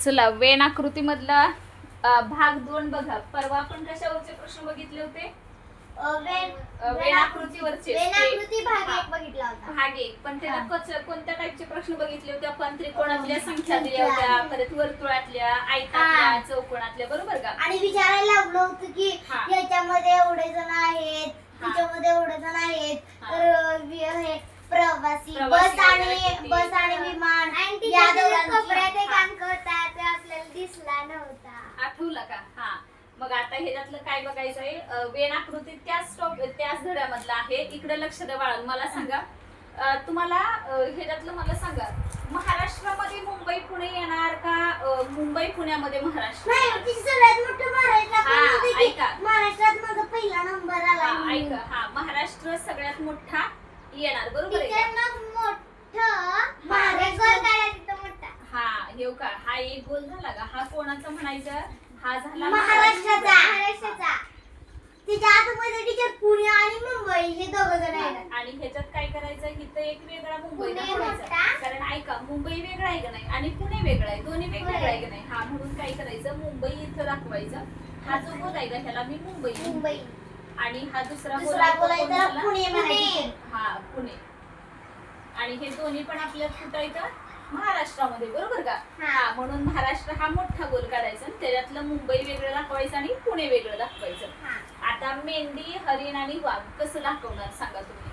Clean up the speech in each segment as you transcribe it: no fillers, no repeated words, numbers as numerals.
चला वेण आकृती मधला भाग 2 बघा. परवा आपण कशावरचे प्रश्न बघितले होते? वेण आकृतीवरचे. भाग 1 बघितला होता. भाग 1. पण त्याला कोणत्या टाईपचे प्रश्न बघितले होते आपण? त्रिकोणातल्या संख्या दिल्या होत्या, परत वर्तुळातल्या, आयतातल्या, चौकोनातल्या, बरोबर का? आणि विचारायला लागलो होतं की याच्यामध्ये एवढे जण आहेत, त्याच्यामध्ये एवढे जण आहेत, तर हे प्रवासी बस आणि विमान या दोघांची कपड्यात एक अंक होता ते आपल्याला दिसला नव्हता. आठवलं का? हा. मग आता ह्याच्यातलं काय बघायचंय? वेण आकृती त्याच धड्यामधलं आहे. इकडे लक्ष द्या बाळांनो. मला सांगा, तुम्हाला ह्याच्यातलं मला सांगा, महाराष्ट्रामध्ये मुंबई पुणे येणार का मुंबई पुण्यामध्ये महाराष्ट्र? नाही, सगळ्यात मोठं महाराष्ट्रात. ऐका, महाराष्ट्रात माझा पहिला नंबर आला. ऐका, हा, महाराष्ट्र सगळ्यात मोठा येणार, बरोबर आहे हा. हे का? हा एक गोल झाला का? हा कोणाचा म्हणायचा? हा झाला महाराष्ट्राचा. त्याच्या आतमध्ये टीचर पुणे आणि मुंबई हे दोघं जण आहेत. आणि ह्याच्यात काय करायचं? इथं एक वेगळा मुंबई दाखवायचा. कारण ऐका, मुंबई वेगळा आहे का नाही आणि पुणे वेगळा आहे, दोन्ही वेगवेगळं आहे का नाही? हा, म्हणून काय करायचं? मुंबई इथं दाखवायचं. हा जो गोल आहे का ह्याला मी मुंबई आणि हा दुसरा गोल पुणे म्हणायचं. हा, पुणे. आणि हे दोन्ही पण आपल्या कुठं येतं? महाराष्ट्रामध्ये, बरोबर का? हा, म्हणून महाराष्ट्र हा मोठा गोल काढायचा, त्याच्यातलं मुंबई वेगळं दाखवायचं आणि पुणे वेगळं दाखवायचं. आता मेंढी, हरिण आणि वाघ कसं दाखवणार सांगा तुम्ही?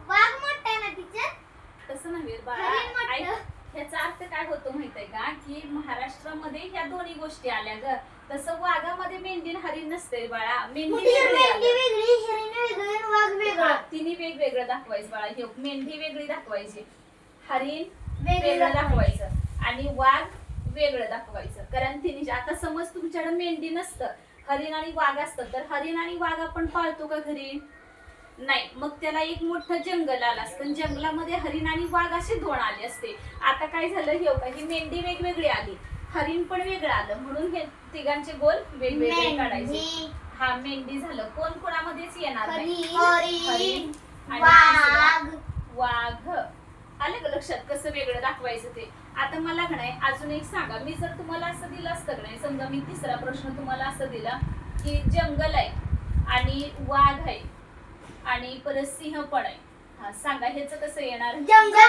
वाघ मोठा आहे ना टीचर? तसं नव्हे बाळा, ह्याचा अर्थ काय होतो माहित आहे का? की महाराष्ट्रामध्ये ह्या दोन्ही गोष्टी आल्या ग. तसं वाघामध्ये मेंढी हरिण नसते बाळा. मेंढी तिन्ही वेगवेगळं दाखवायचं बाळा. हे मेंढी वेगळी दाखवायची, हरिण वेगळं दाखवायचं आणि वाघ वेगळं दाखवायचं. कारण तिन्ही, आता समज तुमच्याकडे मेंढी नसतं, हरिण आणि वाघ असतं, तर हरिण आणि वाघ आपण पाळतो का घरी? नाही. मग त्याला एक मोठं जंगल आलं असतं, जंगलामध्ये हरिण आणि वाघ असे दोन आले असते. आता काय झालं? ही मेंढी वेगवेगळी आली, हरिण पण वेगळं आलं, म्हणून हे तिघांचे गोल वेगवेगळे काढायचे. हा, मेंढी झालं. कोण कोणामध्येच येणार नाही. हरिण आणि वाघ. आलं का लक्षात कसं वेगळं दाखवायचं ते? आता मला का नाही अजून एक सांगा. मी जर तुम्हाला असं दिलं असतं का नाही, समजा मी तिसरा प्रश्न तुम्हाला असं दिला की जंगल आहे आणि वाघ आहे आणि परत सिंह पण आहे. हा, सांगा ह्याचं कसं येणार? जंगल,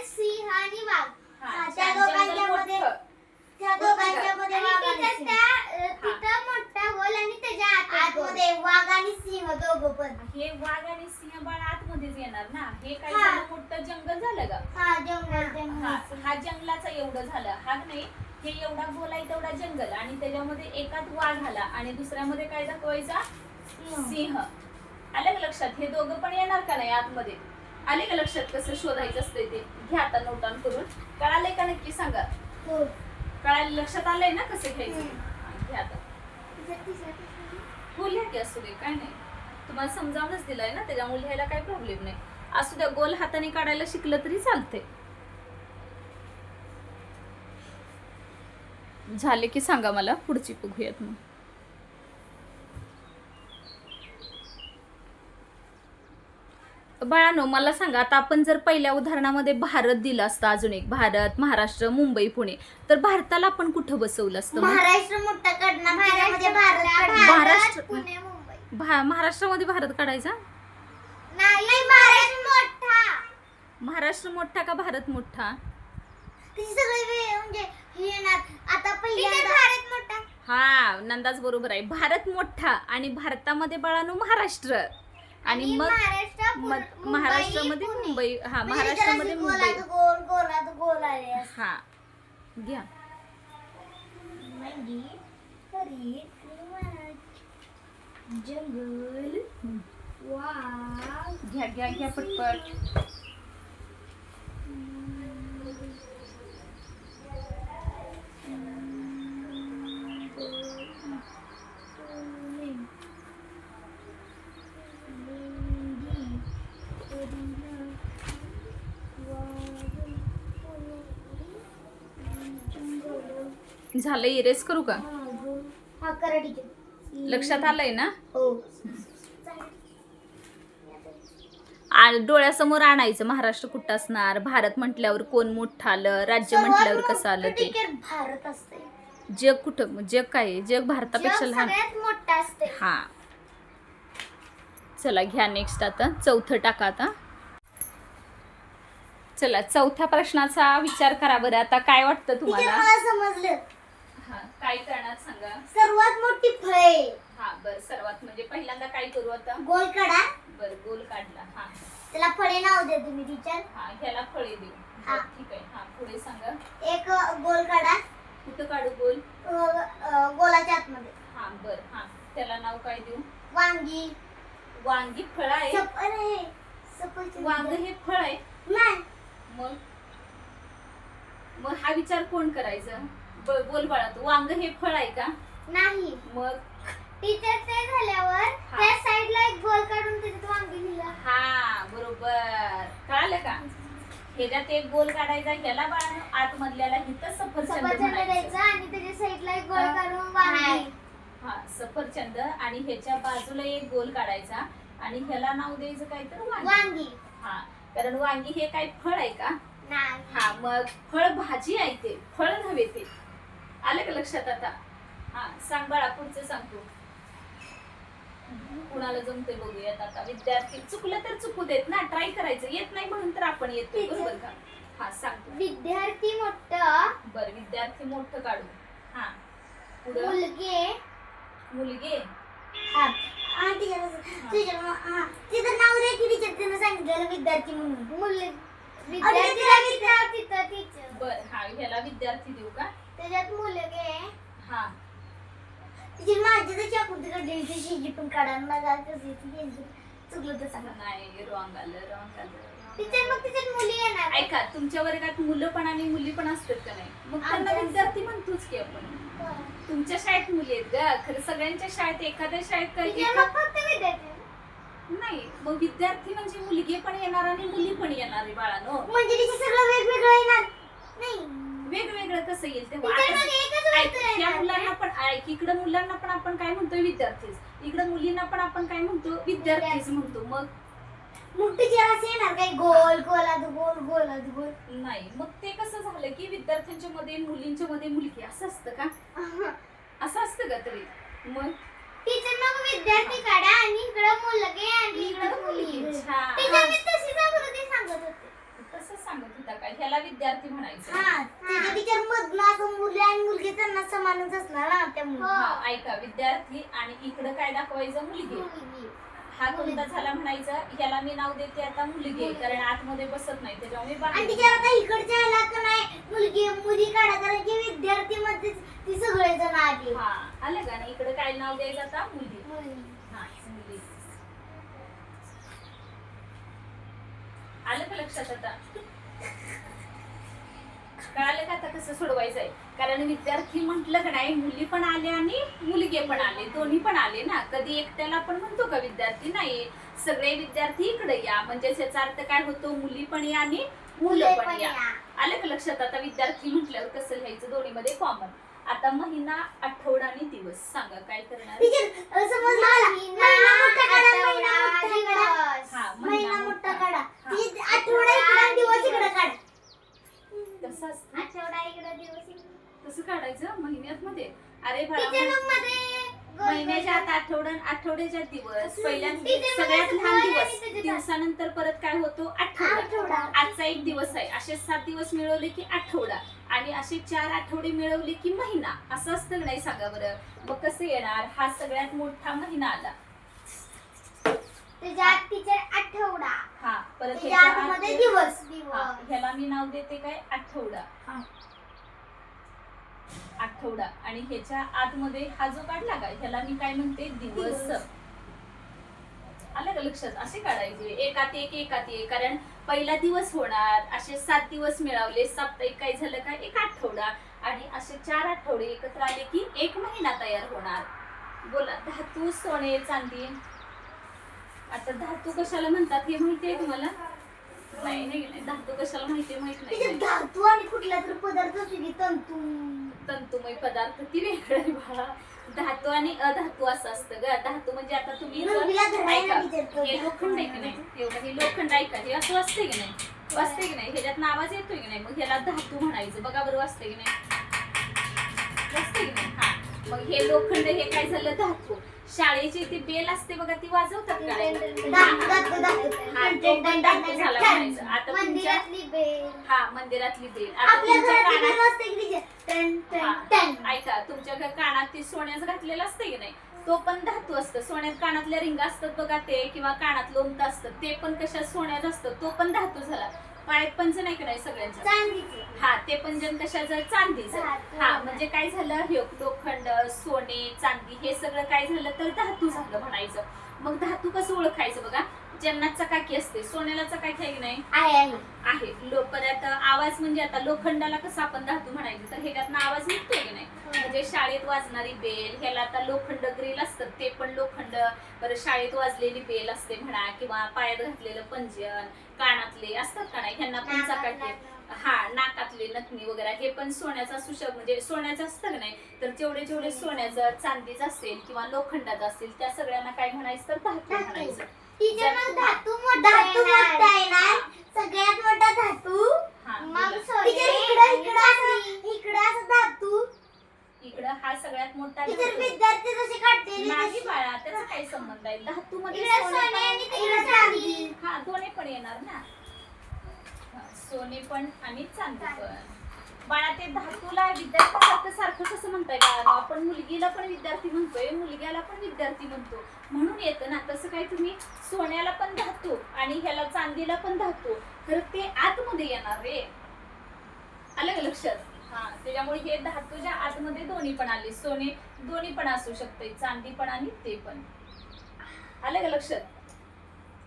सिंह आणि वाघ. त्या दोघांच्यामध्ये तिथं मोठा गोल आणि त्याच्या आतमध्ये वाघ आणि सिंह दोघं पण. हे वाघ आणि सिंह बाळ आतमध्येच येणार ना. हे काय झालं? मोठं जंगल झालं का? हा जंगलाचा एवढं झालं. हा नाही, हे एवढा गोल आहे तेवढा जंगल आणि त्याच्यामध्ये एकात वाघ आला आणि दुसऱ्यामध्ये काय दाखवायचा? सिंह. आलं का लक्षात? हे दोघं पण येणार का नाही आतमध्ये? आले का लक्षात कसं शोधायचं असतंय ते? घ्या आता नोट डाऊन करून. कळालंय का नक्की सांगा? कळायला लक्षात आलंय ना कसं घ्यायचं? घ्या आता. हो, लिहा की, असू दे, काय नाही. तुम्हाला समजावूनच दिलंय ना, त्याच्यामुळे लिहायला काही प्रॉब्लेम नाही. असू द्या, गोल हाताने काढायला शिकलं तरी चालते. झाले की सांगा मला, पुढची बघूयात मग. बाळांनो मला सांगा, आता आपण जर पहिल्या उदाहरणामध्ये भारत दिलं असतं, अजून एक भारत, महाराष्ट्र, मुंबई, पुणे, तर भारताला आपण कुठं बसवलं असतं? महाराष्ट्र मोठा काढणार, महाराष्ट्र पुणे, मुंबई. महाराष्ट्रामध्ये भारत काढायचा नाही, महाराष्ट्र मोठा. महाराष्ट्र मोठा का भारत मोठा? सगळे म्हणजे हे येणार. आता पहिल्यांदा भारत मोठा. हा, नंदाच बरोबर आहे. भारत मोठा आणि भारतामध्ये बाळांनो महाराष्ट्र आणि मग महाराष्ट्रामध्ये मुंबई. हा, महाराष्ट्रामध्ये मुंबई. गोल आले. हा, घ्या. जंगल, वाघ, घ्या पटपट. झालं, इरेज करू का? हा, करा टीचर. लक्षात आलंय ना? हो. डोळ्यासमोर आणायचं. महाराष्ट्र कुठं असणार, भारत म्हटल्यावर कोण मोठं आलं, राज्य म्हटल्यावर कसं आलं ते. भारत असते. जग कुठं, जग काय आहे? जग भारतापेक्षा लहान. सगळ्यात मोठा असते. हा चला घ्या नेक्स्ट. आता चौथं टाका. आता चला चौथ्या प्रश्नाचा विचार करा बरं. आता काय वाटतं तुम्हाला? मला समजलं. हा काय करणार सांगा. सर्वात मोठी फळे. हा बर सर्वात म्हणजे पहिल्यांदा काय करू आता. गोल काढा. बर गोल काढला. हा त्याला फळे नाव द्या तुम्ही टीचर. हा ह्याला फळे देऊ. हा. ठीक आहे. हा पुढे सांगा. एक गोल काढा. कुठं काढू गोल. गोलाच्या आतमध्ये. हा बर. हा त्याला नाव काय देऊ. वांगी. वांगी फळ आहे. वांग हे फळ आहे. नाही. मग मग हा विचार कोण करायचा. बोल बाळा तू. वांग हे फळ आहे का. नाही. मग टीचर ते झाल्यावर त्या साइडला एक गोल काढून त्याच्यात वांगी लिहिला. हा बरोबर कळालं का. ह्याच्यात एक गोल काढायचा. ह्याला बाळा आतमधल्याला हिथं सफरचंद द्यायचा आणि त्याच्या साइडला एक गोल काढून वांगी. हा सफरचंद. आणि ह्याच्या बाजूला एक गोल काढायचा आणि ह्याला नाव द्यायचं काय तर वांगी. हा कारण वांगी हे काय फळ आहे का. नाही. हा मग फळ भाजी आहे ते, फळ नव्हे ते. आलं का लक्षात आता. हा सांग बाळा पुढचं सांगतो. कुणाला जमते बघूयात आता. विद्यार्थी चुकलं तर चुकू देत ना, ट्राय करायचं. येत नाही म्हणून तर आपण येतो बरोबर का. हा सांगतो. विद्यार्थी मोठं. बर विद्यार्थी मोठं काढू. हा पुढे मुलगे. मुलगे. हा तिचं नाव रे की टीचर त्यानं सांगितलेलं विद्यार्थी म्हणून. विद्यार्थी टीचर. बर हा ह्याला विद्यार्थी देऊ का. त्याच्यात मुलगे. हा तिची माझी तर चाकूती काढली शेजी पण काढा. मला चुकलं तर सांगा. नाही रॉंग आलं. टीचर मग तिच्यात मुली येणार. ऐका तुमच्या वर्गात मुलं पण आणि मुली पण असतात का नाही. मग त्यांना विद्यार्थी म्हणतोच की आपण. तुमच्या शाळेत मुली आहेत ग. खरं सगळ्यांच्या शाळेत एखाद्या शाळेत फक्त विद्यार्थी नाही. मग विद्यार्थी म्हणजे मुलगी पण येणार आणि मुली पण येणार आहे बाळानो. म्हणजे तिचे सगळं वेगवेगळं येणार नाही. वेगवेगळं कसं येईल तेव्हा. त्या मुलांना पण ऐक इकडं मुलांना पण आपण काय म्हणतो विद्यार्थीच. इकडं मुलींना पण आपण काय म्हणतो विद्यार्थीच म्हणतो. मग टीचर असं येणार काही गोल गोलात गोल गोलात गोल नाही. मग ते कसं झालं की विद्यार्थ्यांच्या मध्ये मुलींच्या मध्ये मुलगी असं असतं का. असं असतं का तरी. मग टीचर मग विद्यार्थी काढा आणि इकडं मुलगे आणि इकडं मुली. टीचर मी तशीच आकृती सांगत होते. तसं सांगत होता का. ह्याला विद्यार्थी म्हणायचं. हा त्याच्या टीचर मधनं असं मुली आणि मुलगी त्यांना समानच असणार ना त्यामुळे. ऐका विद्यार्थी आणि इकडं काय दाखवायचं मुलगी. हा कोणता झाला म्हणायचा. ह्याला मी नाव देते आता मुलगी कारण आतमध्ये बसत नाही त्याच्यामुळे आणि टीचर आता इकडच्या ह्याला का नाही मुलगी मुली काढा कारण की विद्यार्थी मध्ये ती सगळे जण आले. हा आलं का. आणि इकडे काय नाव द्यायचं आता मुलगी. हा मुलगी. आलं का लक्षात आता. कळालं का आता कसं सोडवायचं आहे. कारण विद्यार्थी म्हटलं का नाही मुली पण आले आणि मुलगे पण आले. दोन्ही पण आले ना. कधी एकट्याला आपण म्हणतो का विद्यार्थी. नाही सगळे विद्यार्थी इकडे या. म्हणजे याचा अर्थ काय होतो मुली पण या आणि मुलं पण या. आलं का लक्षात आता. विद्यार्थी म्हटल्यावर कसं लिहायचं दोन्ही मध्ये कॉमन. आता महिना आठवडा आणि दिवस सांगा काय करणार. महिना मोठा काढा. आठवडा इकडे दिवस इकडे काढा. कसं असतं. आठवडा इकडे दिवस कसं काढायचं महिन्यात मध्ये. अरे महिन्याच्या आत आठवड्याच्या दिवस पहिल्यांदा सगळ्यात लहान दिवस. दिवसानंतर परत काय होतो आठवडा. आजचा एक दिवस आहे. असे 7 दिवस मिळवले की आठवडा आणि असे 4 आठवडे मिळवले की महिना. असं असतं नाही सांगा बरं. मग कसं येणार. हा सगळ्यात मोठा महिना आला. त्याच्यात टीचर आठवडा. हा परत दिवस. ह्याला मी नाव देते काय आठवडा. आठवडा आणि ह्याच्या आतमध्ये हा जो काढला का ह्याला मी काय म्हणते दिवस. आलं का लक्षात. असे काढायचे एकात एक. कारण पहिला दिवस होणार. असे 7 दिवस मिळवले. साप्ताहिक काय झालं का एक आठवडा आणि असे 4 आठवडे एकत्र आले की एक महिना तयार होणार. बोला धातू सोने चांदी. आता धातू कशाला म्हणतात हे माहिती आहे तुम्हाला. नाही धातू कशाला माहिती नाही. धातू आणि कुठला तर पदार्थ तंतुमय पदार्थ ती वेगळं आहे बाळा. धातू आणि अधातू असं असतं ग. धातू म्हणजे आता तुम्ही जर- मुलगीला धरायला ऐका, विचारतो. हे लोखंड आहे की नाही, हे लोखंड ऐका, हे असं वाजतंय की नाही, वाजतंय की नाही, ह्याच्यात आवाज येतोय की नाही, मग ह्याला धातू म्हणायचं. बघा बरं वाजतंय की नाही, वाजतंय की नाही. हा, मग हे लोखंड, हे काय झालं धातू. शाळेची ती बेल असते बघा, ती वाजवतात काय? हा, तो पण धातू झाला म्हणायचं. आता तुमच्या मंदिरातली बेल. हा, मंदिरातली बेल. आता आपल्या तुमच्या घरातली कानात बेल असते की तिचे टन टन टन. हा, ऐका, तुमच्या कानात ती सोन्याचं घातलेलं असते की नाही, तो पण धातू असतं. सोन्यात कानातल्या रिंगा असतात बघा ते, किंवा कानात लोंबत असतं ते पण कशा सोन्यात असतं, तो पण धातू झाला. पायात पंजन आहे की नाही सगळ्यांच्या, चांदीचं. हा, ते पंजन कशाचं, चांदीचं. धातू. हा, म्हणजे काय झालं, हे लोखंड, सोने, चांदी हे सगळं काय झालं तर धातू झालं म्हणायचं. मग धातू कसं ओळखायचं बघा, ज्यांना चकाकी असते, सोन्याला चकाकी आहे की नाही, आहे. परत आवाज म्हणजे आता लोखंडाला कसं आपण धातू म्हणायचं, तर ह्याच्यातनं आवाज निघतोय की नाही. म्हणजे शाळेत वाजणारी बेल, ह्याला आता लोखंड ग्रिल असतं ते पण लोखंड. परत शाळेत वाजलेली बेल असते म्हणा, किंवा पायात घातलेलं पंजन, कानातले असतात का नाही, ह्यांना पण चकाकी. हा, नाकातले नथनी वगैरे हे पण सोन्याचा असू म्हणजे सोन्याचं असतं का नाही, तर जेवढे जेवढे सोन्याचं, चांदीचं असेल किंवा लोखंडाचं असेल त्या सगळ्यांना काय म्हणायचं तर धातू म्हणायचं. धातू मोठा आहे ना, सगळ्यात मोठा धातू. हा, मग बोला. इकडं असं धातू. इकडं हा सगळ्यात मोठा टीचर धातू. विद्यार्थी जसे काढते नाही बाळा, त्याचा काही संबंध आहे. धातू मध्ये इकडे सोने सोने आणि पण- तिकडे चांदी. हा, दोन्ही पण येणार ना. हा, सोने पण आणि चांदी पण. बाळा, ते धातूला विद्यार्थ्यासारखं सारखं कसं म्हणताय बाळा, आपण मुलगीला पण विद्यार्थी म्हणतोय, मुलग्याला पण विद्यार्थी म्हणतो, म्हणून येतं ना. तसं काय तुम्ही सोन्याला पण धातू आणि ह्याला चांदीला पण धातू, तर ते आतमध्ये येणार रे. आलं का लक्षात? हा, त्याच्यामुळे हे धातूच्या आतमध्ये दोन्ही पण आले. सोने दोन्ही पण असू शकते, चांदी पण आणि ते पण. आलं का लक्षात?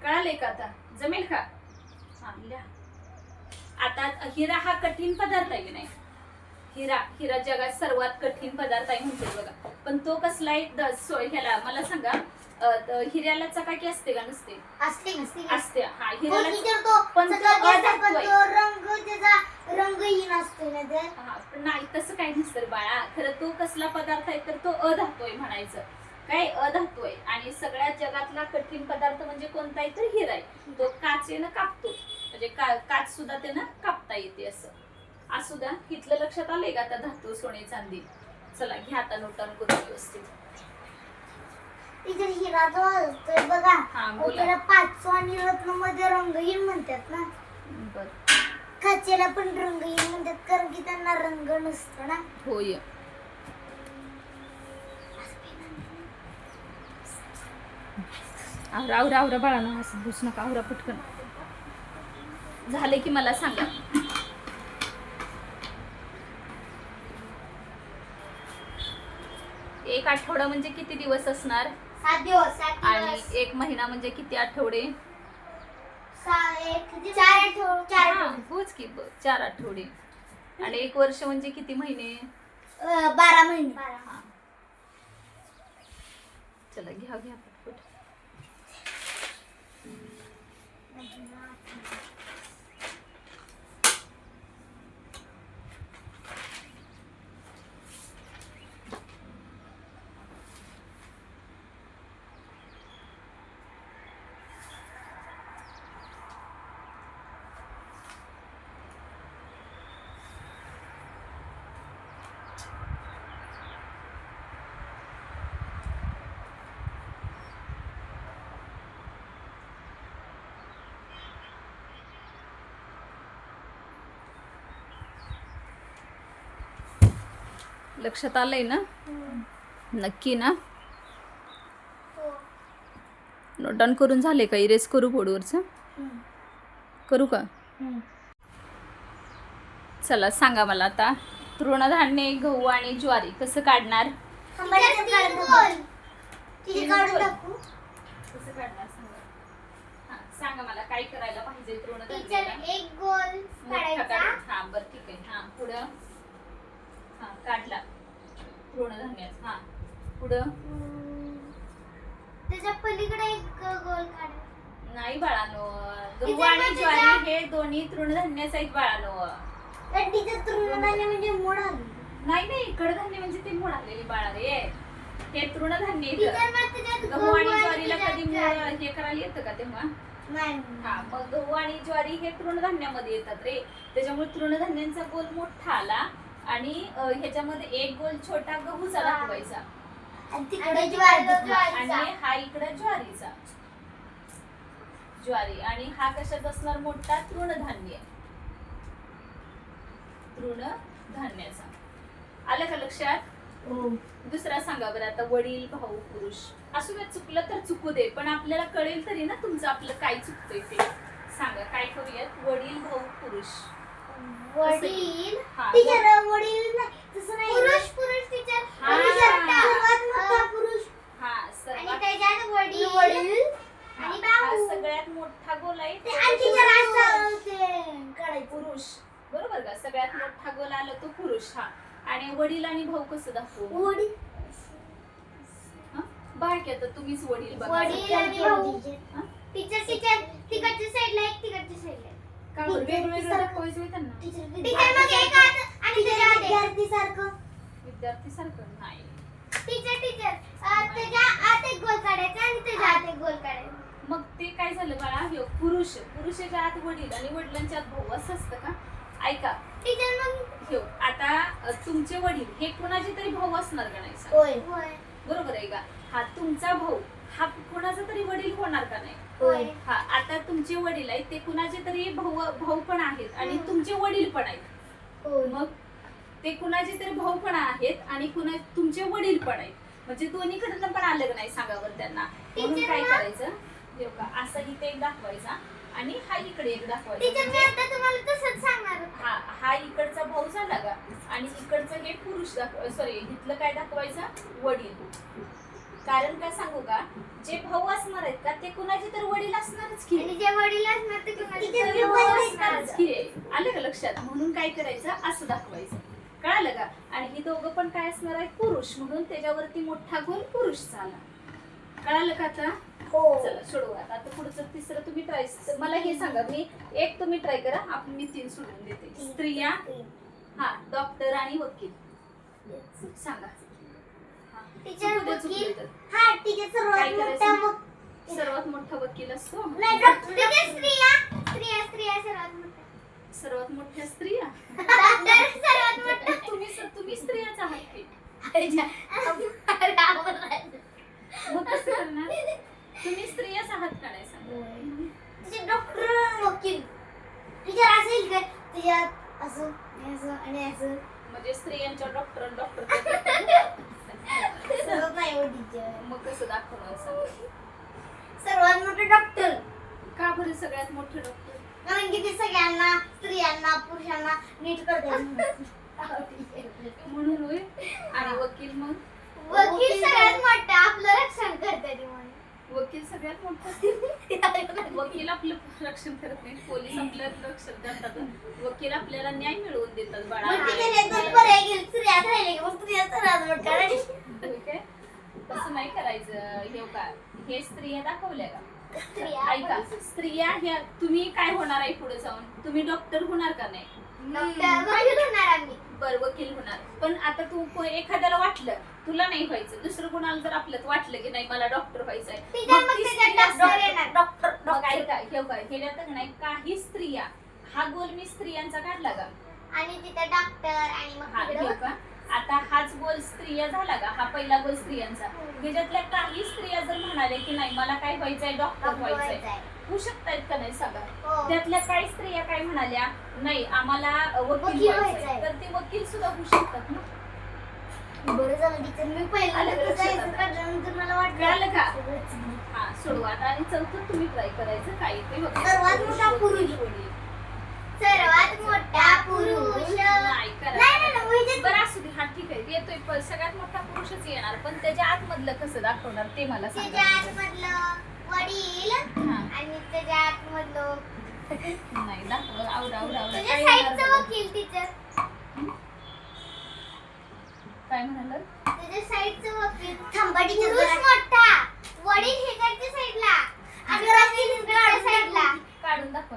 कळालंय का आता? जमेल का? हा, लिहा. आता हिरा हा कठीण पदार्थ आहे की नाही, हिरा जगात सर्वात कठीण पदार्थ आहे म्हणते बघा. पण तो कसला आहे, ह्याला मला सांगा, हिऱ्याला चकाकी असते का नसते? असते. हा, हिऱ्याला पण तो अधातू आहे. रंगहीन असतो ना ते. हा, पण नाही, तसं काही नसतं बाळा. खरं तो कसला पदार्थ आहे तर तो अधातू आहे म्हणायचं. काय, अधातू आहे. आणि सगळ्यात जगातला कठीण पदार्थ म्हणजे कोणता आहे तर हिरा आहे. तो काचेनं कापतो, म्हणजे काच सुद्धा त्यानं कापता येते. असं असू द्या. इथलं लक्षात आलंय का आता, धातू, सोने, चांदी. चला, घ्या आता नोट डाऊन करून व्यवस्थित. तिथे हिरा जो असतोय बघा, हा, बोला. त्याला पाचवा आणि रत्न मध्ये रंगहीन म्हणतात ना. बर, काचेला पण रंगहीन म्हणतात, कारण की त्यांना रंग नसतो ना. होय. आवरा बाळा ना, असं बसू नका, आवरा पटकन. झाले की मला सांगा. एक आठवडा म्हणजे किती दिवस असणार? 7 दिवस. आणि एक महिना म्हणजे किती आठवडे? 4 हा, होच की 4 आठवडे. आणि एक वर्ष म्हणजे किती महिने? 12 महिने. हा. चला, घ्या पटपट. लक्षात आलंय ना? नक्की ना? नोट डाऊन करून झाले का? इरेज करू बोर्डवरचं? करू का? चला, सांगा मला आता. तृणधान्य, गहू आणि ज्वारी कसं काढणार? काढून टाकू. कसं काढणार सांगा. हा, सांगा मला काय करायला पाहिजे टीचर तृणधान्याला. एक गोल मोठा काढायचा. काढ. हा, बरं, ठीक आहे. हा, पुढं. हा, काढला तृणधान्याचा. हा, पुढं. त्याच्या पलीकडे एक गोल काढ. नाही बाळानो, गहू टीचर, आणि मग ज्वारी त्याच्या- हे दोन्ही तृणधान्यच आहेत बाळानो. टीचर तृणधान्य म्हणजे मूळ आली. नाही, कडधान्य म्हणजे ते मूळ आलेली बाळा रे. हे तृणधान्य टीचर येतं. मग त्याच्यात गहू आणि गहू आणि ज्वारीला त्याच्यात कधी हे करायला येतं का तेव्हा? नाही. हा, मग गहू आणि ज्वारी हे तृणधान्यामध्ये येतात रे. त्याच्यामुळे तृणधान्यांचा गोल मोठा आला आणि ह्याच्यामध्ये एक गोल छोटा गहूचा दाखवायचा आणि तिकडे ज्वारीचा. आणि हा इकडे ज्वारीचा. ज्वारी आणि हा कशात असणार मोठा? तृणधान्य. तृणधान्याचा. आलं का लक्षात? हो. दुसरा सांगा बरं आता. वडील, भाऊ, पुरुष. असू दे, चुकलं तर चुकू दे, पण आपल्याला कळेल तरी ना तुमचं आपलं काय चुकतंय ते. सांगा काय करूयात? वडील, भाऊ, पुरुष. वडील हा, टीचर वडील नाही तसं नाही. पुरुष टीचर. हा. सर्वात मोठा पुरुष हा, आणि सर्वात त्याच्यात वडील आणि हा भाऊ. सगळ्यात मोठा गोल आहे ते आणि टीचर असं ते काढायचं. पुरुष. बरोबर का? सगळ्यात मोठा गोल आला तो पुरुष. हा, आणि वडील आणि भाऊ कसं दाखवू? वडील बाकी आता तुम्हीच वडील बघा. वडील आणि भाऊ. हा? टीचर तिकडच्या साईडला एक तिकडच्या साईडला एक. का बरं? वेगवेगळं दाखवायचं होय त्यांना. टीचर मग एक हात आणि त्याच्या विद्यार्थी सारखं. विद्यार्थी सारखं नाही. टीचर त्याच्या आत एक गोल काढायचा आणि त्याच्या आत एक गोल काढायचा. मग ते काय झालं बाळा? हे पुरुष. पुरुषाच्या आत वडील आणि वडिलांच्या आत भाऊ असं असतं का? ऐका टीचर मग हे आता तुमचे वडील हे कुणाचे तरी भाऊ असणार का नाही? सांग. होय. बरोबर आहे का? हा तुमचा भाऊ हा कुणाचा तरी वडील होणार का नाही? होय. हा, आता तुमचे वडील आहेत ते कुणाचे तरी भाऊ पण आहेत आणि तुमचे वडील पण आहेत. होय. मग ते कुणाचे तरी भाऊ पण आहेत आणि तुमचे वडील पण आहेत. म्हणजे दोन्हीकडनं पण आलं का नाही? सांगा बरं त्यांना. म्हणून काय करायचं? हे बघा, असं इथे एक दाखवायचा आणि हा इकडे एक दाखवायचा. टीचर मी आता तुम्हाला तसंच सांगणार. हा इकडचा भाऊ झाला का आणि इकडचं हे पुरुष सॉरी इथलं काय दाखवायचं? वडील. कारण काय सांगू का? जे भाऊ असणार आहेत का ते कुणाचे तर वडील असणारच की. आणि जे वडील असणार ते कुणाचे तरी भाऊ भाऊ असणारच की. आलं का लक्षात? म्हणून काय करायचं? असं दाखवायचं. कळालं का? आणि ही दोघं पण काय असणार आहे? पुरुष. म्हणून त्याच्यावरती मोठा गोल पुरुष झाला. कळालं का आता? हो. चला सोडवा. आता पुढचं तिसरं तुम्ही ट्राय. मला हे सांगा, मी एक तुम्ही ट्राय करा. आपण मी 3 सोडून देते. स्त्रिया, हा, डॉक्टर आणि वकील. सांगा. हा. टीचर चुकू दे, चुकू दे वकील. तर. हा टीचर काय सर्वात करायचं? मोठा सर्वात मोठा वकील असतो. नाही टीचर स्त्रिया सर्वात मोठा. सर्वात मोठ्या स्त्रिया. डॉक्टर सर्वात मोठा. तुम्ही स्त्रियाच आहात की. टीचर मग कसं करणार? तुम्ही स्त्रियाच आहात का नाही? सांगा. डॉक्टर वकील. टीचर असेल काय त्याच्यात असं आणि असं म्हणजे स्त्रियांच्या डॉक्टर सर्वात नाही हो टीचर. मग कसं दाखवणार? सांगा. सर्वात मोठे डॉक्टर. का बरं सगळ्यात मोठे डॉक्टर? कारण की ते सगळ्यांना स्त्रियांना पुरुषांना नीट करतात. म्हणून होय. आणि वकील मग? वकील सगळ्यात मोठा आपलं रक्षण करतात म्हणून. वकील सगळ्यात मोठा. वकील आपलं रक्षण करत नाही. पोलीस आपलं रक्षण करतात. वकील आपल्याला न्याय मिळवून देतात बाळा. मग तिथे दोन पर्याय गेले. स्त्रिया राहिले की मग स्त्रिया सर्वात मोठा. होय काय? तसं नाही करायचं. हे का हे स्त्रिया दाखवल्या का? ऐका, स्त्रिया ह्या तुम्ही काय होणार आहे पुढे जाऊन? तुम्ही डॉक्टर होणार का नाही? वकील होणार आम्ही. बर, वकील होणार. पण आता तू एखाद्याला वाटलं तुला नाही व्हायचं, दुसरं कोणाला जर आपल्यात वाटलं की नाही मला डॉक्टर व्हायचंय, डॉक्टर मग ऐका हे काय ह्याच्यात नाही काही स्त्रिया हा गोल मी स्त्रियांचा काढला का आणि तिथे डॉक्टर आणि हा मग ठेव का? आता हाच गोल स्त्रिया झाला का? हा पहिला गोल स्त्रियांचा. त्याच्यातल्या काही स्त्रिया जर म्हणाले की नाही मला काय व्हायचंय, डॉक्टर व्हायचंय, होऊ शकतायत का नाही सांगा? त्यातल्या काही स्त्रिया काय म्हणाल्या नाही आम्हाला वकील व्हायचंय, तर ते वकील सुद्धा होऊ शकतात ना. बरं झालं टीचर मी पहिल्यांदा जायचं काढल्यानंतर मला कळालं का? वाटलं. हा सोडवा आता. आणि चौथं तुम्ही ट्राय करायचं काय ते बघा. सर्वात मोठा पुरुष. सर्वात मोठा पुरुष नाही करा. नाही बरं असू दे. हा ठीक आहे येतोय, पण सगळ्यात मोठा पुरुषच येणार, पण त्याच्या आतमधलं कसं दाखवणार ते मला त्याच्या सांगा. आतमधलं वडील हा आणि त्याच्या आतमधलं नाही दाखव. आवडा आवडा आवडा त्याच्या काय साईडचं येणार वकील टीचर. काय म्हणाल? त्याच्या साईडचं वकील. थांबा टीचर. पुरुष मोठा, वडील हेकडच्या साईडला आणि वकील इकडच्या साईडला. काढून दाखव.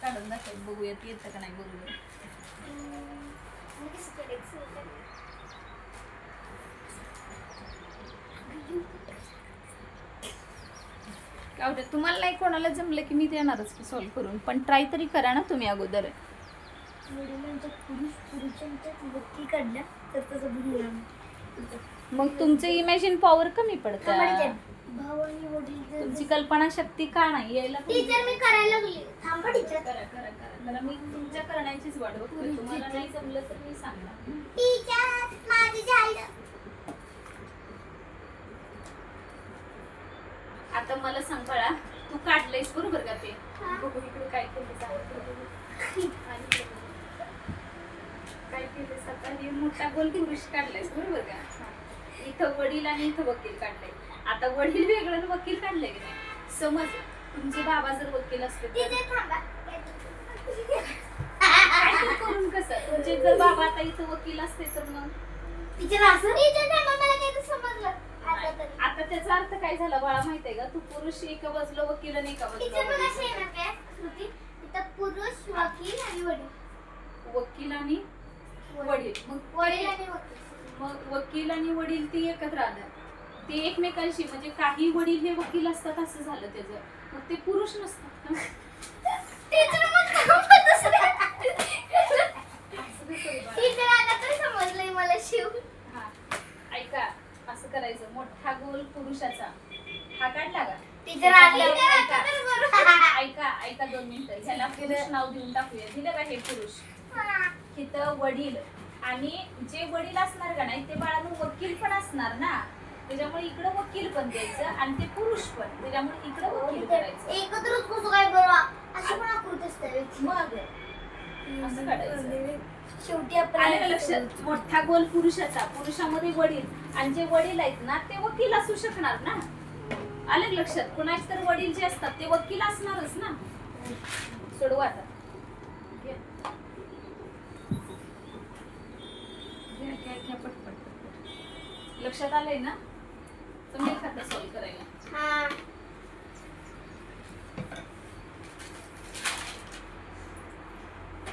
काढून दाखव बघूयात येतं का नाही बघूया. काय होतं तुम्हाला नाही कोणाला जमलं की मी देणारच की सॉल्व्ह करून, पण ट्राय तरी करा ना तुम्ही अगोदर. वडिलांच्या पुरुषांच्या वक्ती काढल्या तर तसं भुंगळा. मग तुमचं इमॅजिन पॉवर कमी पडतं. भाऊ आणि वडील तुमची कल्पना शक्ती का नाही यायला पाहिजे. टीचर मी करायला लागली. थांबा टीचर. करा करा करा करा, मी तुमच्या करण्याचीच वाट बघते. तुम्हाला नाही जमलं तर मी सांगणार. टीचर माझं झालं. आता मला सांग बाळा, तू काढलंयस बरोबर का ते? बघू इकडे काय केलं काय केलंस आता? हे मोठा गोल पुरुष काढलायस बरोबर का? इथं वडील आणि इथं वकील काढलंय. आता वडील वेगळं आणि वकील काढलंय की नाही? समज तुमचे बाबा जर वकील असते तर टीचर थांबा. काय तर करून कसं? तुमचे जर बाबा आता इथं वकील असते तर मग टीचर असं. टीचर थांबा, मला काही तर समजलं. आता तरी. आता त्याचा अर्थ काय झाला बाळा माहितीये का? तू पुरुष एका बाजूला वकील आणि एका टीचर बाजूला मला वकील. येणार काय श्रुती? इथं पुरुष वकील आणि वडील. वकील आणि वडील. मग वडील आणि वकील. मग वकील आणि वडील ती एकत्र आलं. ते एकमेकांशी म्हणजे काही वडील हे वकील असतात असं झालं त्याचं. मग ते पुरुष नसतात ना. टीचर मग थांबा तसं काय? असं नाही करू बाळा. टीचर आता तर समजलंय मला शिव. हा ऐका, असं करायचं. मोठा गोल पुरुषाचा हा काढला का? टीचर आली. ऐका ऐका 2 मिनिटं. ह्याला पुरुष नाव देऊन टाकूया. दिलं का हे पुरुष? तिथं वडील आणि जे वडील असणार का नाही ते बाळानं वकील पण असणार ना, त्याच्यामुळे इकडं वकील पण द्यायचं आणि ते पुरुष पण, त्याच्यामुळे इकडं वकील करायचं. एकत्रच कसं काय बरं? अशी पण आकृती असते. मग असं काढायचं. शेवटी आलं का आपण लक्षात? मोठा गोल पुरुषाचा, पुरुषामध्ये वडील आणि जे वडील आहेत ना ते वकील असू शकणार ना. आलं का लक्षात? कुणाचे तर वडील जे असतात ते वकील असणारच ना. सोडवा आता. घ्या. घ्या, घ्या, घ्या, पटपट, पटपट. लक्षात आलंय ना? जमेल का आता सॉल्व्ह करायला? हा.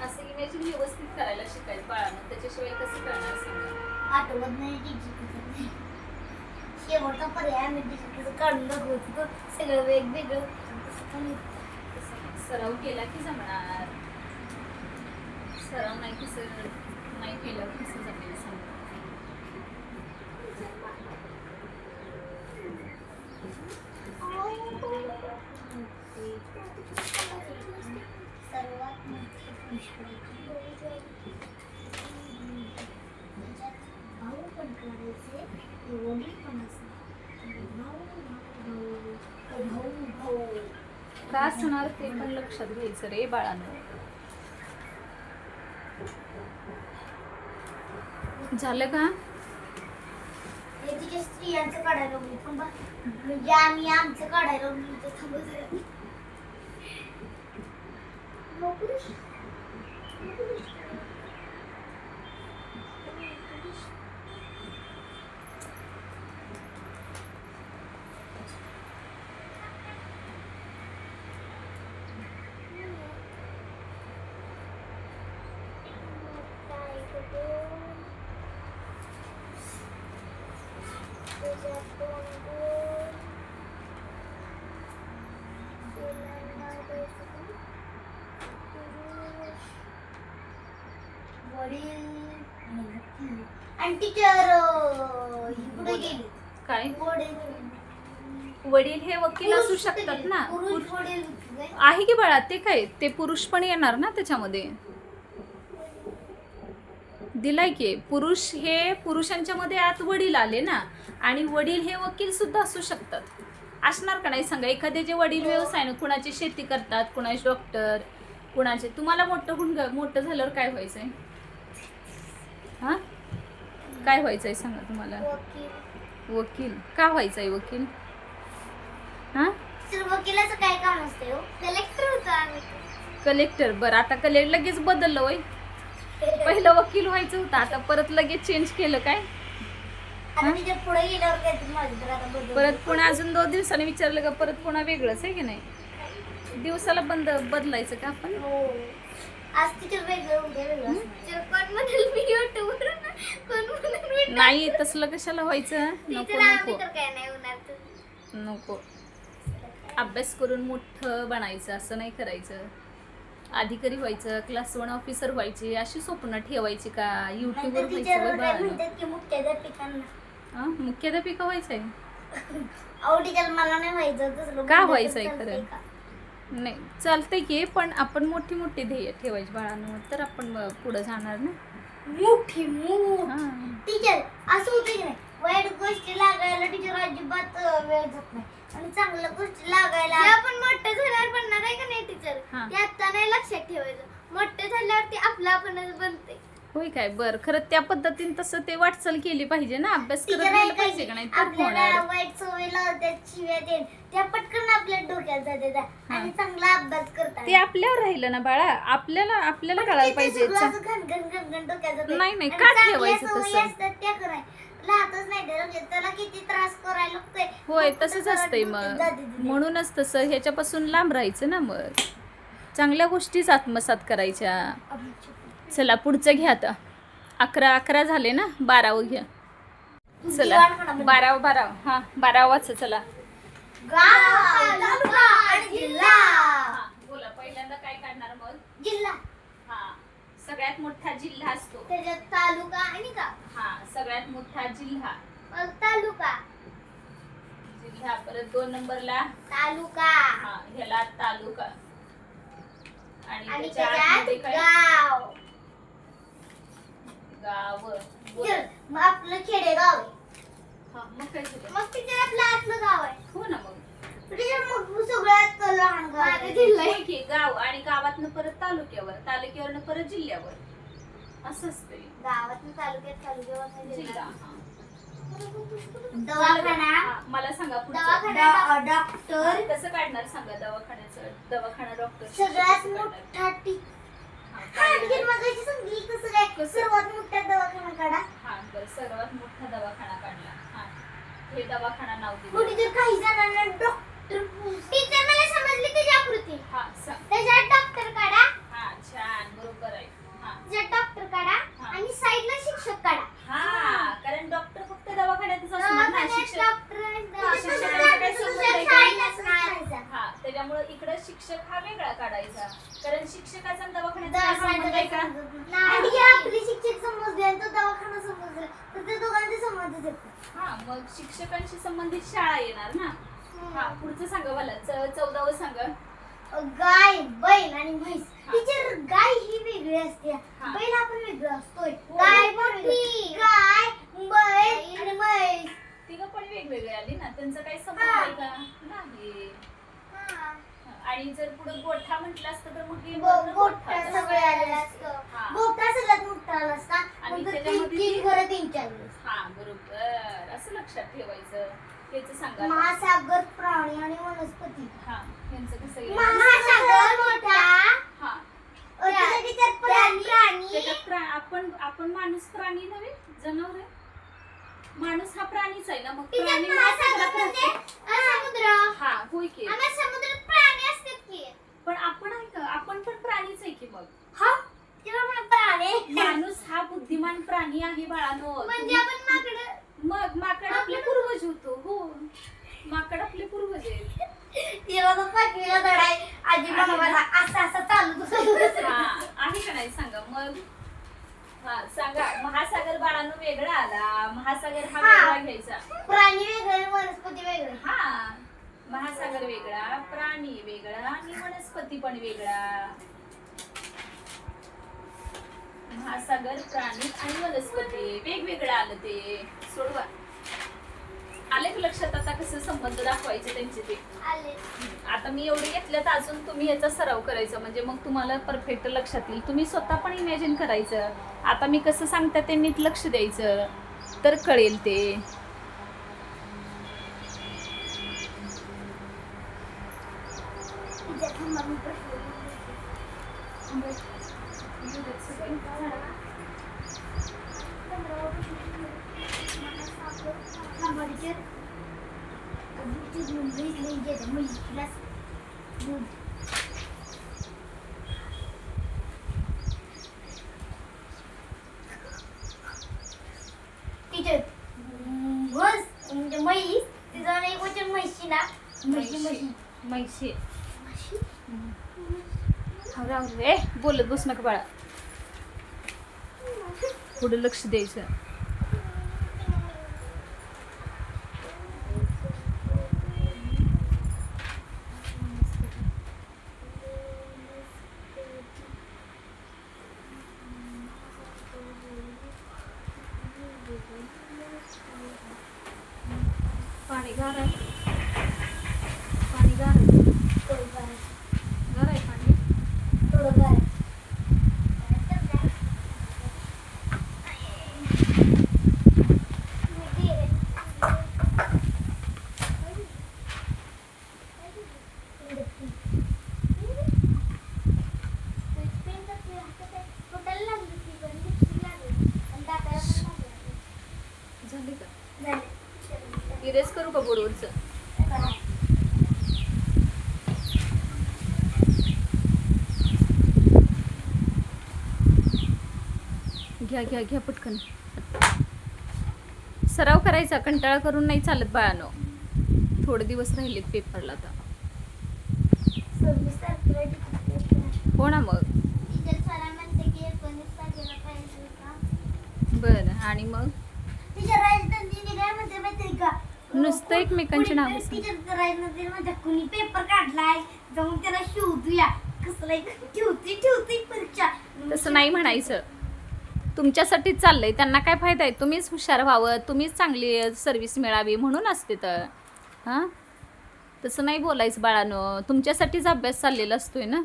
असं इमॅजिन व्यवस्थित करायला शिकायचं बाळानं, त्याच्याशिवाय कसं करणार सांगा? आठवत नाही टीचर. शेवटचा पर्याय मी टीचर काढून दाखवत होतो. सगळं वेगवेगळं. सराव केला की जमणार. सराव नाही कसं नाही केलं कसं जमेल सांगा? सर्वात मोठी पुष्कळी भाऊ पण करायचे, वडील पण असणार. भाऊ का असणार ते पण लक्षात घ्यायचं रे बाळानं. झालं का? हे तिच्या स्त्रियांचं काढायला लागली पण बा, म्हणजे आम्ही आमचं काढायला लागलो तर थांबत आहे. पुरुष आणि टीचर इकडे गेली. काय? वडील वडील हे वकील असू शकतात ना. पुरुष वडील आहे की बाळा, ते काय ते पुरुष पण येणार ना त्याच्यामध्ये. दिलाय की पुरुष हे पुरुषांच्या मध्ये आत वडील आले ना, आणि वडील हे वकील सुद्धा असू शकतात. असणार का नाही सांगा? एखाद्याचे वडील व्यवसाय ना, कुणाची शेती करतात, कुणाचे डॉक्टर, कुणाचे. तुम्हाला मोठं झाल्यावर काय व्हायचंय? हा काय व्हायचंय सांगा तुम्हाला? वकील. वकील का व्हायचंय वकील? हा सर वकिलाचं काय काम असते हो? कलेक्टर होतो आम्ही. कलेक्टर. बरं आता लगेच बदललं होय. पहिलं वकील व्हायचं होतं, आता परत लगेच चेंज केलं काय? आता तिच्या पुढे गेल्यावर काय तर माझं तर आता बदल. परत पुन्हा अजून 2 दिवसांनी विचारलं का परत पुन्हा वेगळंच आहे की नाही? दिवसाला बदलायचं का आपण? हो. आज टीचर वेगळं उद्या वेगळं टीचर कोण म्हणेल मी युट्यूबवर कोण म्हणेल नाही तसलं कशाला व्हायचं. नको टीचर आम्ही नको तर काय नाही होणार तर. नको. अभ्यास करून मोठं बनायचं असं नाही करायचं. अधिकारी व्हायचं, क्लास 1 ऑफिसर व्हायचे अशी स्वप्न ठेवायची का? युट्यूबवर नाहीतर व्हायचं टीचर होय बाळांनो. म्हणतात की मुख्याध्यापिकांना हा, मुख्याध्यापिका व्हायचंय. अहो टीचर मला नाही व्हायचं तसलं. का म्हणलं तर व्हायचंय चालतंय खरं? का? नाही चालतंय की, पण आपण मोठी मोठी ध्येय ठेवायची बाळांनो, तर आपण पुढे जाणार ना. मोठी हा. टीचर असं होतं की नाही वाईट गोष्टी लागायला टीचर अजिबात वेळ जात नाही आणि चांगल्या गोष्टी लागायला आपण मोठे झाल्यावर बनणार आहे का नाही टीचर हा. ते आता नाही लक्षात ठेवायचं मोठे झाल्यावर ते आपलं आपणच बनते. होय काय? बर खरं त्या पद्धतीने तसं ते वाटचाल केली पाहिजे ना. अभ्यास करत राहिलं पाहिजे का नाही तर आपल्याला होणार. वाईट सवय लावतात शिव्या देत त्या पटकन आपल्या डोक्यात जातात आणि चांगला अभ्यास करतात. ते आपल्यावर राहिलं ना बाळा. आपल्याला कळायला पाहिजे. घन डोक्यात जाते. नाही, नाही, आणि का चांगल्या ठेवायचं सवयी तसं? असतात त्या कराय राहतच नाही ते डोक्यात. त्याला किती त्रास करायला लागतोय. होय फक्त तसंच त्याला असतंय डोक्यात मग. जाते ते. म्हणूनच तसं ह्याच्यापासून लांब राहायचं ना. मग चांगल्या गोष्टीच आत्मसात करायच्या. चला पुढचं घ्या आता. 11 झाले ना. 12वं घ्या. चला 12 हा 12वाच चला. गाव, तालुका आणि जिल्हा. बोला पहिल्यांदा काय काढणार मग? जिल्हा हा सगळ्यात मोठा जिल्हा असतो. त्याच्यात तालुका आणि गाव. हा सगळ्यात मोठा जिल्हा. मग तालुका जिल्हा परत 2 नंबरला तालुका हा ह्याला तालुका आणि आणि त्याच्या त्याच्यात आतमध्ये काय? गाव. गाव. टीचर, मग आपलं खेडेगाव आहे. हा मग काय झालं? मग टीचर आपलं आतलं गाव आहे. हो ना मग. टीचर मग सगळ्यात लहान गाव आहे. जिल्हा आहे. होय की, गाव आणि गावातनं परत तालुक्यावर, तालुक्यावरनं परत जिल्ह्यावर असं असतंय. गावातून तालुक्यात तालुक्यावर जिल्हा हा. दवाखाना हा, मला सांगा पुढचं. दवाखाना डॉक्टर कसं काढणार सांगा दवाखान्याचं? दवाखाना डॉक्टर सगळ्यात मोठा टीचर मगाशी सांगितली कसं काय कसं? सर्वात मोठा दवाखाना काढा. हा बरं सर्वात मोठा दवाखाना काढला. हा हे दवाखाना नाव मग दिलं. टीचर काही जणांना डॉक्टर टीचर मला समजली त्याची आकृती हा सांग. त्याच्यात डॉक्टर काढा हा छान बरोबर आहे. हा त्याच्यात डॉक्टर काढा हा. आणि साईडला शिक्षक काढा. हा कारण डॉक्टर फक्त दवाखान्यातच असणार ना. शिक्षक हा त्याच्यामुळे इकडे शिक्षक हा वेगळा काढायचा. कारण शिक्षकाचा आणि दवाखान्याचा काय संबंध आहे का? आणि हे आपले शिक्षक समजले आणि तो दवाखाना समजला तर ते दोघांचे संबंध येतात. हा मग शिक्षकांशी संबंधित शाळा येणार ना. हा पुढचं सांगा मला. 14वं सांगा. गाय बैल आणि म्हैस. हा. टीचर गाय ही वेगळी असते हा. बैल हा पण वेगळा असतोय. हो. गाय मोठी गाय बैल आणि म्हैस. तिघं पण वेगवेगळे आली ना. त्यांचा काही संबंध हा. आहे का? नाही. हा. आणि जर पुढे गोठा म्हटलं असतं तर मग हे गोठा वरनं गोठा सगळे आलेलं असतं. हा. गोठा सगळ्यात मोठा आला असता. आणि मग त्याच्यामध्ये तीन ती- घरं 3-4 दिवस. हा बरोबर. असं लक्षात ठेवायचं. हेच सांगा आता. महासागर प्राणी आणि वनस्पती. हा यांचं कसं येईल? महासागर मोठा हा त्याच्यात प्राणी त्याच्यात आपण माणूस प्राणी नव्हे जनावर आहे. माणूस हा प्राणीच आहे ना. मग प्राणी महासागर महासागरात म्हणजे राहतो. समुद्र. हा होय की. आम्ही समुद्रात प्राणी असतात की. पण आपण आहे का? आपण पण प्राणीच आहे की. मग हा तेव्हा म्हणून प्राणी माणूस हा बुद्धिमान प्राणी आहे बाळानो. म्हणजे आपण माकडं मग माकड आपले पूर्वज होतो. हो माकड आपले पूर्वज आहेत. तिला तो पाचवीला धडा आहे. आजी बनवायचा असं असं चालू हा आहे का नाही सांगा मग. हा सांगा. महासागर बाळांनो वेगळा आला. महासागर हा हा. वेगळा घ्यायचा. प्राणी वेगळे वनस्पती वेगळे. हा महासागर वेगळा, प्राणी वेगळा आणि वनस्पती पण वेगळा. महासागर, प्राणी आणि वनस्पती वेगवेगळं आलं ते. सोडवा. आले का लक्षात आता कसं संबंध दाखवायचे त्यांचे ते? आले. आता मी एवढे घेतल्यात अजून तुम्ही याचा सराव करायचा म्हणजे मग तुम्हाला परफेक्ट लक्षात येईल. तुम्ही स्वतः पण इमॅजिन करायचं. आता मी कसं सांगते ते नीट लक्ष द्यायचं तर कळेल ते. तिच्या थांबा मी प्रश्न म्हैशी ए बोलत बस नका बाळा, पुढे लक्ष द्यायचं. पाणी गार आहे, पाणी गार आहे, गार आहे पाणी. थोडं गार. झाली का? इरेज करू का बोर्डवरचं? घ्या घ्या घ्या पटकन. सराव करायचा, कंटाळा करून नाही चालत बाळानो. थोडे दिवस राहिलेत पेपरला आता. हो ना मग. बरं आणि मग नुसतं एकमेकांची नाव कुणी पेपर काढलाय जाऊन त्याला शोधूया कसलं ठेवते परीक्षा. तसं नाही म्हणायचं. तुमच्यासाठीच चाललंय. त्यांना काय फायदा आहे? तुम्हीच हुशार व्हावं, तुम्हीच चांगली सर्व्हिस मिळावी म्हणून असते तर. हां तसं नाही बोलायचं बाळानो. तुमच्यासाठीच अभ्यास चाललेला असतोय ना.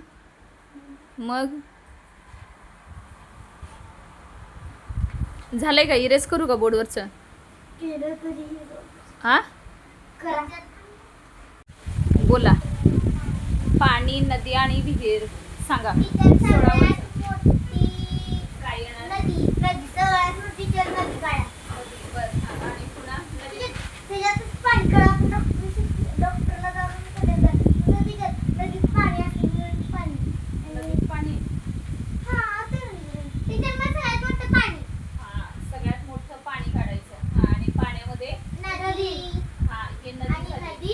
मग झालंय का? इरेज करू का बोर्डवरचं? हां बोला. पाणी, नदी आणि विहीर सांगा. काय येणार? आणि पुन्हा नदीत पाणी. हां सगळ्यात मोठं पाणी काढायचं. हां आणि पाण्यामध्ये हां हे नदी झाली.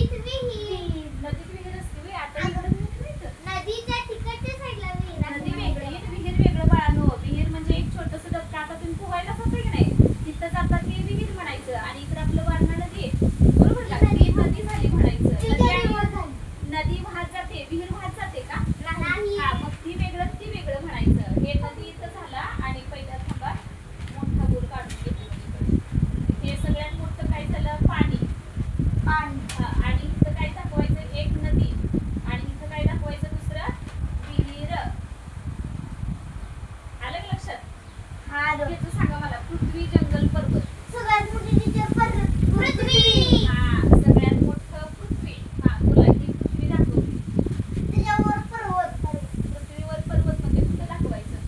नदीत विहीर असते व्हय? आता इकडं विहीर नाहीत. नदी वेगळी आणि विहीर वेगळं बाळानो. विहीर म्हणजे एक छोटंसं डबकं. आता तुम्ही पोहायला जाताय की नाही, तिथं जातात ते विहीर म्हणायचं. आणि इकडं आपलं वारणा नदी आहे, बरोबर का? ती नदी झाली म्हणायचं. नदी वाहत जाते, विहीर वाहत जाते का? हा मग ती वेगळं म्हणायचं. हे नदी इथं झाला. आणि पहिला थांबा मोठा बोर काढून घेतो. हे सगळ्यात मोठं काय झालं? पाणी. आणि इथं काय दाखवायचं? एक नदी. आणि इथं काय दाखवायचं? दुसरं विहीर. आलं का लक्षात? ह्याचं सांगा मला. पृथ्वी, जंगल, पर्वत. हा सगळ्यात मोठं पृथ्वी. हा बोला. ही पृथ्वी दाखवली. पृथ्वीवर पर्वत म्हणजे कुठं दाखवायचं?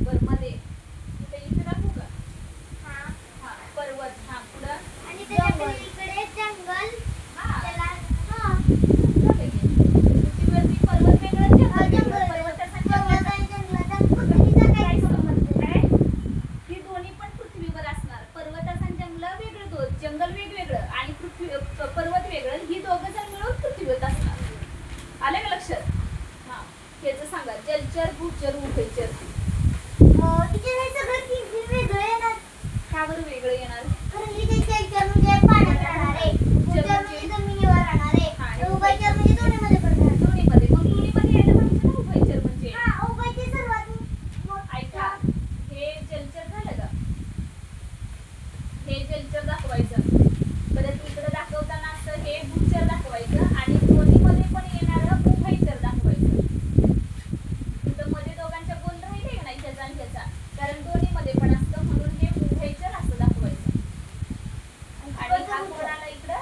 बरं मध्ये. इथं दाखवू का? हा पर्वत. हा पुढं हा झालं की. पृथ्वीवरती पर्वत वेगळं, जंगल वेगळं. पर्वताचा काय संबंध? काय? ही दोन्ही पण पृथ्वीवर असणार. पर्वताचं आणि जंगल वेगवेगळं आणि पर्वत वेगळं. ही दोघं जण मिळून पृथ्वीवर असणार. आलं का लक्षात? हा ह्याचं सांगा. जलचर, भूचर, उभयचर. का बरं वेगळं येणार? दोन्हीमध्ये. मग दोन्हीमध्ये यायला पाहिजे ना उभयचर म्हणजे. ऐका, हे जलचर झालं का? हे जलचर दाखवायचं. परत इकडे दाखवताना असं हे भूचर दाखवायचं. आणि दोन्हीमध्ये पण येणारं उभयचर दाखवायचं. तिथं मध्ये दोघांच्या गोल राहिले नाही त्याचा आणि त्याचा, कारण दोन्हीमध्ये पण असतं म्हणून हे उभयचर असं दाखवायचं. आणि हा कोण आला इकडं?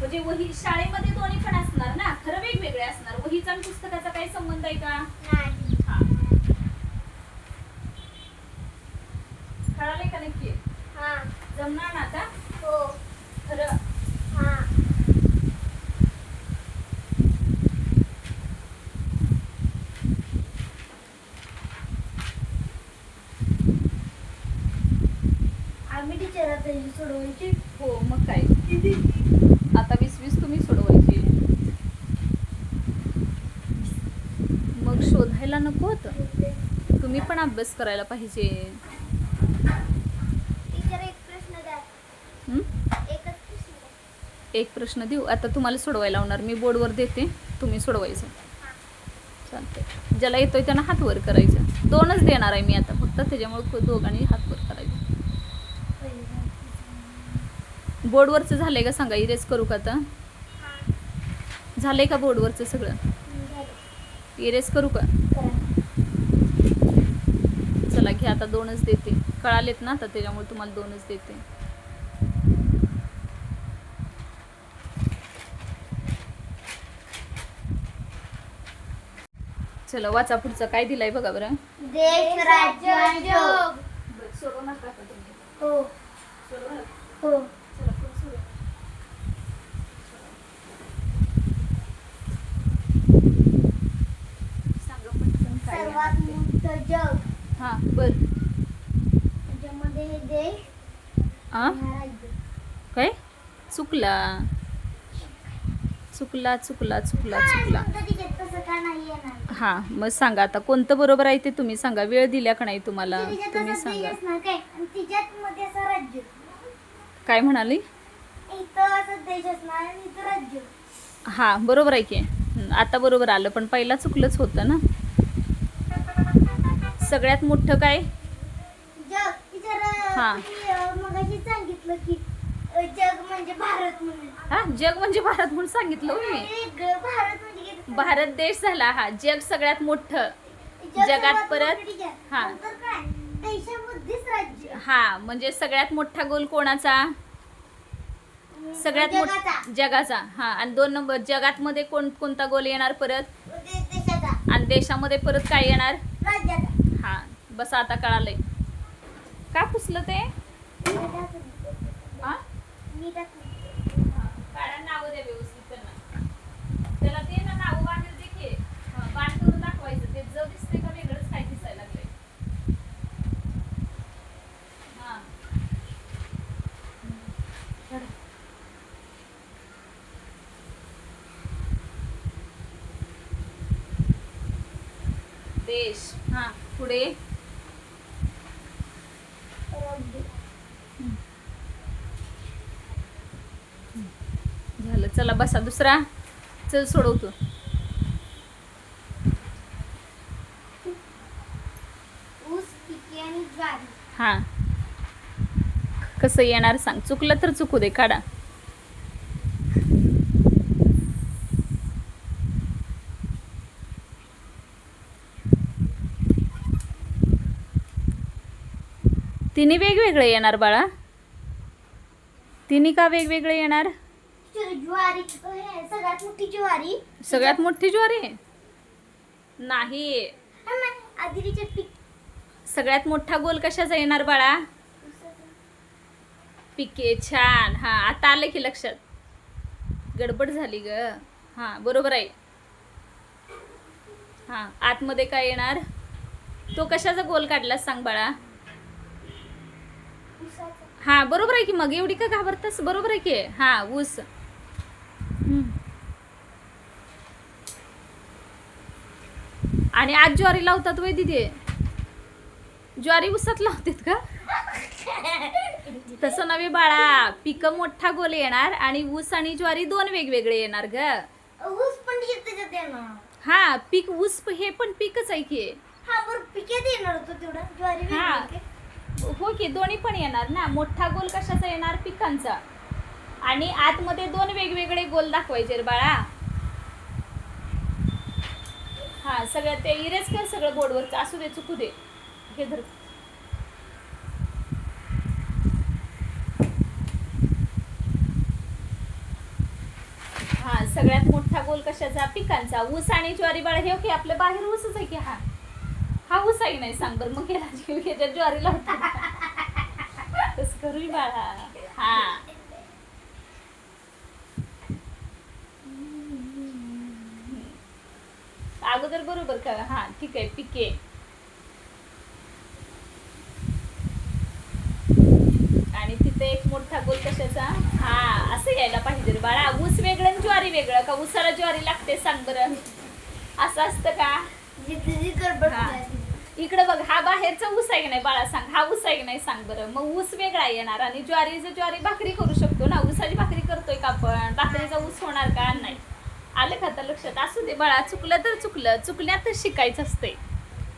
म्हणजे वही शाळेमध्ये दोन्ही पण असणार ना, खरं वेगवेगळे असणार. वहीचा आणि पुस्तकाचा काही संबंध आहे का? नाही. हा. कळालंय का नक्की? हा. जमणार ना आता? हो. खरं? हा. आम्ही टीचर आता ही सोडवायची. हो, मग काय. आता 20-20 तुम्ही सोडवायची. मग शोधायला नको होतं. तुम्ही पण अभ्यास करायला पाहिजे. टीचर एक प्रश्न द्या. हं? एकच प्रश्न द्या. एक प्रश्न देऊ. आता तुम्हाला सोडवायला लावणार मी, बोर्डवर देते, तुम्ही सोडवायचं. चालतंय. ज्याला येतोय त्यानं हात वर करायचं. 2च देणार आहे मी आता फक्त, त्याच्यामुळे दोघांनी हात वर करायचं. बोर्डवरचं झालंय का सांगा, इरेज करू का आता? हा. झालंय का बोर्डवरचं सगळं? झालं. इरेज करू का? करा. चला घ्या, आता 2च देते. कळालेत ना आता, त्याच्यामुळे तुम्हाला 2च देते. चला वाचा पुढचं काय दिलंय बघा बरं. देश, राज्य आणि जग. सोडवणार का आता तुम्ही? हो. सोडवणार? हो. चला पुढं सोडवा. सांगा पटकन काय सर्वात आहे ते. मोठं जग. हा बर. त्याच्यामध्ये हे देश आ आणि हा राज्य. काय चुकला चुकला चुकला चुकला काय चुकला. समजा तिच्यात तसं का नाही येणार? हा मग सांगा आता कोणतं बरोबर आहे ते तुम्ही सांगा. वेळ दिल्या का नाही तुम्हाला? तिच्यात तुम्ही असं देश सांगा. असणार काय आणि तिच्यात मध्ये असं राज्य. काय म्हणाली? इथं असं देश असणार आणि इथं राज्य. हा बरोबर आहे की. आता बरोबर आलं, पण पहिला चुकलंच होतं ना. सगळ्यात मोठं काय? जग. तिच्यात हा. मगाशी सांगितलं की जग म्हणजे भारत म्हणून. हा जग म्हणजे भारत म्हणून सांगितलं होय मी. भारत म्हणजे किती? भारत देश झाला. हा जग सगळ्यात मोठं. जग जगात सर्वात परत मोठं ठीक आहे. हा. नंतर काय? देशामध्येच राज्य. हा म्हणजे सगळ्यात मोठा गोल कोणाचा? सगळ्यात जगाचा. मोठा जगाचा. हा आणि 2 नंबर जगात मध्ये कोणता गोल येणार परत? देशाचा. आणि देशामध्ये परत काय येणार? राज्याचा. हा बस आता कळालंय. का पुसलं ते? हा? मी टाकलं. काढा नाव द्या व्यवस्थित त्यांना. त्याला ते ना नाव बांधेल ते घे. बाण करून दाखवायचं. ते जग दिसते का वेगळंच काय दिसायला लागलंय. हा काढा. देश. हा पुढे. राज्य. झालं. चला बसा दुसरा. चल सोडवतो. ऊस, पिके आणि ज्वारी. हा कसं येणार सांग. चुकलं तर चुकू दे. काढा. तिन्ही वेगवेगळे येणार बाळा. तिन्ही का वेगवेगळे येणार? ज्वारी हे सगळ्यात मोठी ज्वारी. सगळ्यात मोठी ज्वारी नाही. आधी तिच्यात पीक. सगळ्यात मोठा गोल कशाचा येणार बाळा? पिके. छान. हा आता आलं की लक्षात. गडबड झाली ग. हा बरोबर आहे. हा आतमध्ये काय येणार? तो कशाचा गोल काढला सांग बाळा? ऊसाचा. हा बरोबर आहे की. मग एवढी का घाबरतास? बरोबर आहे की. हा ऊस. आणि आज ज्वारी लावतात वय दिदी? ज्वारी ऊसात लावतात का? तसं नव्हे बाळा. पिकं मोठा गोल येणार आणि ऊस आणि ज्वारी 2 वेगवेगळे येणार ग. ऊस पण त्याच्यात येणार. हा पीक ऊस हे पण पिकच आहे की. हा बरं पिकेत येणार होतं तेवढं. ज्वारी हा. वेगळी. हो की दोन्ही पण येणार ना. मोठा गोल कशाचा येणार? पिकांचा. आणि आतमध्ये 2 वेगवेगळे गोल दाखवायचे रे बाळा. हा सगळं ते इरेज कर सगळं बोर्डवरचं. असू दे चुकू दे. हे धर. हा सगळ्यात मोठा गोल कशाचा? पिकांचा. ऊस आणि ज्वारी बाळा हे की आपल्या बाहेर ऊसच आहे की हा ऊस आहे नाही सांग बरं मग याच्या ज्वारी लावतो तस करू बाळा. हा अगोदर बरोबर का? हा ठीक आहे. पिके आणि तिथे एक मोठा गोल कशाचा? हा असं यायला पाहिजे रे बाळा. ऊस वेगळं आणि ज्वारी वेगळं का? ऊसाला ज्वारी लागते सांग बरं. असं असतं का? हा. इकडे बघ हा बाहेरचा ऊस आहे की नाही बाळा सांग. हा ऊस आहे की नाही सांग बरं. मग ऊस वेगळा येणार आणि ज्वारी भाकरी करू शकतो ना. ऊसाची भाकरी करतोय का आपण? भाकरीचा ऊस होणार का? नाही. आलं का आता लक्षात? असू दे बाळा, चुकलं तर चुकलं. चुकण्यातच शिकायचं असते.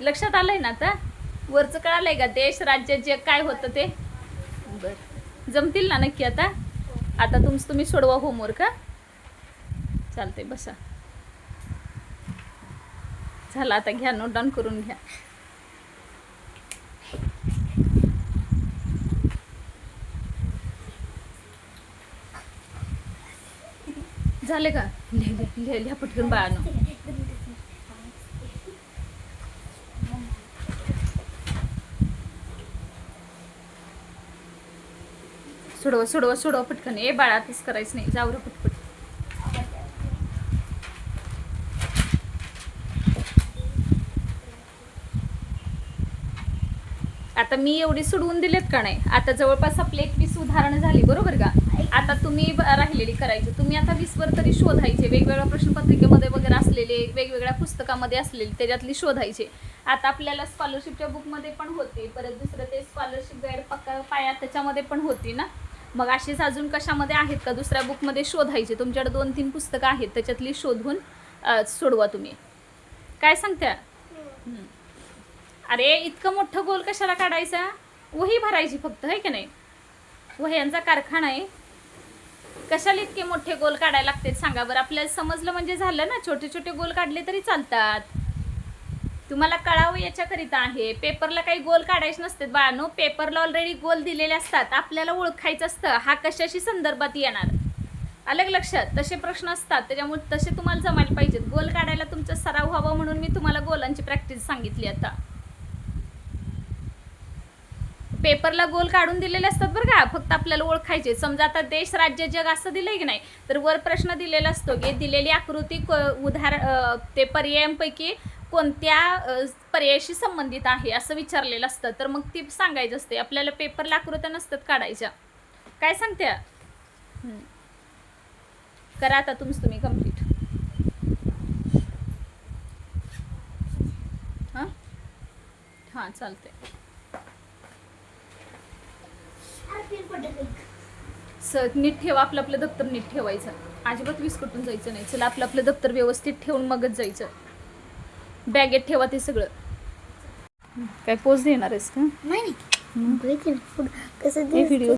लक्षात आलंय ना आता? वरचं कळालंय का? देश राज्य जे काय होतं ते बर जमतील ना नक्की? आता तुम्ही सोडवा होमवर्क. का चालते बसा. झालं आता घ्या नोट डाऊन करून घ्या. झाले का? लिहा पटकन बाळानो. सोडवा पटकन. ए बाळा तसं करायचं नाही. जाऊ रे पटपट. आता मी एवढी सोडवून दिलेत का नाही? आता जवळपास आपले 21 उदाहरणं झाली बरोबर का? आता तुम्ही राहिलेली करायची. तुम्ही आता 20 वर तरी शोधायचे. वेगवेगळ्या प्रश्नपत्रिकेमध्ये वगैरे असलेले, वेगवेगळ्या पुस्तकामध्ये असलेले त्याच्यातली शोधायचे. आता आपल्याला स्कॉलरशिपच्या बुकमध्ये पण होते. परत दुसरं ते स्कॉलरशिप गाईड पक्का पाया त्याच्यामध्ये पण होती ना. मग अशीच अजून कशामध्ये आहेत का दुसऱ्या बुकमध्ये शोधायचे. तुमच्याकडे 2-3 पुस्तकं आहेत त्याच्यातली शोधून सोडवा तुम्ही. काय सांगत्या? अरे इतकं मोठं गोल कशाला काढायचा? वही भरायची फक्त आहे की नाही? वह्यांचा कारखाना आहे. कशाला इतके मोठे गोल काढायला लागते सांगा बरं? आपल्याला समजलं म्हणजे झालं ना. छोटे छोटे गोल काढले तरी चालतात. तुम्हाला कळावं याच्याकरिता आहे. पेपरला काही गोल काढायचे नसतात बाळांनो. पेपरला ऑलरेडी गोल दिलेले असतात. आपल्याला ओळखायचं असतं हा कशाशी संदर्भात येणार. अलग लक्षात? तसे प्रश्न असतात त्याच्यामुळे तसे तुम्हाला जमायला पाहिजेत. गोल काढायला तुमचा सराव व्हावा म्हणून मी तुम्हाला गोलांची प्रॅक्टिस सांगितली. आता पेपरला गोल काढून दिलेले असतात बरं का. फक्त आपल्याला ओळखायचे. समजा आता देश राज्य जग असं दिलंय की नाही तर वर प्रश्न दिलेला असतो की दिलेली आकृती ते पर्यायांपैकी कोणत्या पर्यायाशी संबंधित आहे असं विचारलेलं असतं. तर मग ती सांगायचं असते. आपल्याला पेपरला आकृत्या नसतात काढायच्या. काय सांगत्या? करा आता तुम्ही कंप्लीट. हां चालतंय. नीट ठेवा. आपलं दप्तर नीट ठेवायचं. अजिबात विस्कटून जायचं नाही. चला आपलं दप्तर व्यवस्थित ठेवून मगच जायचं. बॅगेत ठेवा ते सगळं. काय पोज देणार आहेस का? नाही कसं व्हिडिओ